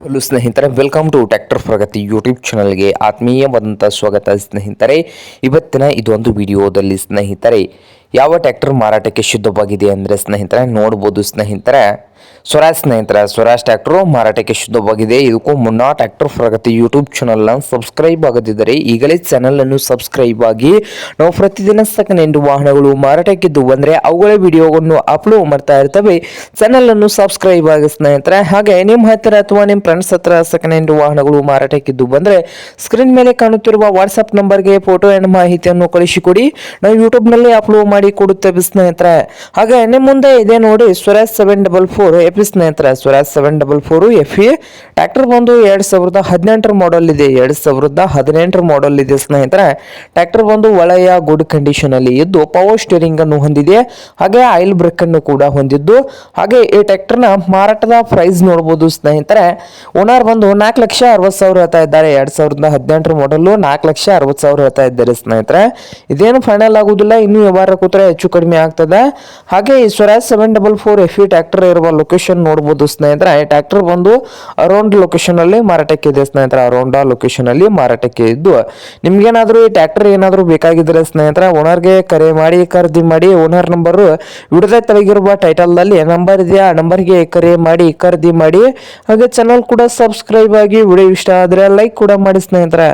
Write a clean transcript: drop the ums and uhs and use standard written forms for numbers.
Hello ಸ್ನೇಹಿತರೆ, welcome to tractor Pragati YouTube ಚಾನಲ್ಗೆ ಆತ್ಮೀಯವಾದಂಥ ಸ್ವಾಗತ ಸ್ನೇಹಿತರೆ. ಇವತ್ತಿನ ಇದೊಂದು ವಿಡಿಯೋದಲ್ಲಿ ಸ್ನೇಹಿತರೆ ಯಾವ ಟ್ರ್ಯಾಕ್ಟರ್ ಮಾರಾಟಕ್ಕೆ ಶುದ್ಧವಾಗಿದೆ ಅಂದರೆ ಸ್ನೇಹಿತರೆ ನೋಡ್ಬೋದು ಸ್ನೇಹಿತರೆ, ಸ್ವರಾಜ್ ಟ್ರ್ಯಾಕ್ಟರ್ ಮಾರಾಟಕ್ಕೆ ಶುದ್ಧವಾಗಿದೆ. ಇದಕ್ಕೂ ಮುನ್ನ ಟ್ರ್ಯಾಕ್ಟರ್ ಪ್ರಗತಿ ಯೂಟ್ಯೂಬ್ ಚಾನಲ್ನ ಸಬ್ಸ್ಕ್ರೈಬ್ ಆಗದಿದ್ದರೆ ಈಗಲೇ ಚಾನಲನ್ನು ಸಬ್ಸ್ಕ್ರೈಬ್ ಆಗಿ. ನಾವು ಪ್ರತಿದಿನ ಸೆಕೆಂಡ್ ಹ್ಯಾಂಡ್ ವಾಹನಗಳು ಮಾರಾಟಕ್ಕಿದ್ದು ಬಂದರೆ ಅವುಗಳ ವಿಡಿಯೋವನ್ನು ಅಪ್ಲೋಡ್ ಮಾಡ್ತಾ ಇರ್ತವೆ. ಚಾನಲನ್ನು ಸಬ್ಸ್ಕ್ರೈಬ್ ಆಗಿ ಸ್ನೇಹಿತರೆ. ಹಾಗೆ ನಿಮ್ಮ ಹತ್ತಿರ ಅಥವಾ ನಿಮ್ಮ ಫ್ರೆಂಡ್ಸ್ ಹತ್ರ ಸೆಕೆಂಡ್ ಹ್ಯಾಂಡ್ ವಾಹನಗಳು ಮಾರಾಟಕ್ಕಿದ್ದು ಬಂದರೆ ಸ್ಕ್ರೀನ್ ಮೇಲೆ ಕಾಣುತ್ತಿರುವ ವಾಟ್ಸ್ಆಪ್ ನಂಬರ್ಗೆ ಫೋಟೋ ಆ್ಯಂಡ್ ಮಾಹಿತಿಯನ್ನು ಕಳಿಸಿಕೊಡಿ. ನಾವು ಯೂಟ್ಯೂಬ್ನಲ್ಲಿ ಅಪ್ಲೋಡ್ ಮಾಡಿ ಕೊಡುತ್ತೇವೆ ಸ್ನೇಹಿತರೆ. ಹಾಗೆ ನಿಮ್ಮ ಮುಂದೆ ಇದೆ ನೋಡಿ ಸ್ವರಾಜ್ 744 ಎಫ್ ಸ್ನೇಹಿತರೆ. ಸ್ವರಾಜ್ 744 ಎಫ್ ಟ್ರ್ಯಾಕ್ಟರ್ ಬಂದು 2018 ಮಾಡಲ್ ಇದೆ. 2018 ಮಾಡಲ್ ಇದೆ ಸ್ನೇಹಿತರೆ. ಟ್ರ್ಯಾಕ್ಟರ್ ಬಂದು ಒಳ್ಳೆಯ ಗುಡ್ ಕಂಡೀಷನ್ ಅಲ್ಲಿ ಇದ್ದು ಪವರ್ ಸ್ಟೀರಿಂಗ್ ಅನ್ನು ಹೊಂದಿದೆ. ಹಾಗೆ ಆಯಿಲ್ ಬ್ರೇಕ್ ಅನ್ನು ಕೂಡ ಹೊಂದಿದ್ದು. ಹಾಗೆ ಈ ಟ್ರ್ಯಾಕ್ಟರ್ ನ ಮಾರಾಟದ ಪ್ರೈಸ್ ನೋಡಬಹುದು ಸ್ನೇಹಿತರೆ. ಓನರ್ ಬಂದು 4,60,000 ಹೇಳ್ತಾ ಇದ್ದಾರೆ. 2018 ಮಾಡಲ್ 4,60,000 ಹೇಳ್ತಾ ಇದ್ದಾರೆ ಸ್ನೇಹಿತರೆ. ಇದೇನು ಫೈನಲ್ ಆಗುದಿಲ್ಲ, ಇನ್ನು ವ್ಯವಹಾರ ಕೂತ್ರೆ ಹೆಚ್ಚು ಕಡಿಮೆ ಆಗ್ತದೆ. ಹಾಗೆ ಈ ಸ್ವರಾಜ್ 744 ಎಫ್ ಟ್ರ್ಯಾಕ್ಟರ್ ಇರುವ ಲೊಕೇಶನ್ ನೋಡಬಹುದು ಸ್ನೇಹಿತರೆ. ಟ್ರ್ಯಾಕ್ಟರ್ ಬಂದು ಅರೌಂಡ್ ಲೊಕೇಶನ್ ಅಲ್ಲಿ ಮಾರಾಟಕ್ಕೆ ಇದೆ ಸ್ನೇಹಿತರೆ. ಅರೌಂಡ್ ಲೊಕೇಶನ್ ಅಲ್ಲಿ ಮಾರಾಟಕ್ಕೆ ಇದ್ದು ನಿಮ್ಗೇನಾದ್ರೂ ಈ ಟ್ರ್ಯಾಕ್ಟರ್ ಏನಾದರೂ ಬೇಕಾಗಿದ್ರೆ ಸ್ನೇಹಿತರೆ ಓನರ್ಗೆ ಕರೆ ಮಾಡಿ ಖರೀದಿ ಮಾಡಿ. ಓನರ್ ನಂಬರ್ ವಿಡಿಯೋದ ತೆಳಗಿರುವ ಟೈಟಲ್ ನಲ್ಲಿ ನಂಬರ್ ಇದೆ, ಆ ನಂಬರ್ಗೆ ಕರೆ ಮಾಡಿ ಖರೀದಿ ಮಾಡಿ. ಹಾಗೆ ಚಾನಲ್ ಕೂಡ ಸಬ್ಸ್ಕ್ರೈಬ್ ಆಗಿ. ವಿಡಿಯೋ ಇಷ್ಟ ಆದ್ರೆ ಲೈಕ್ ಕೂಡ ಮಾಡಿ ಸ್ನೇಹಿತರೆ.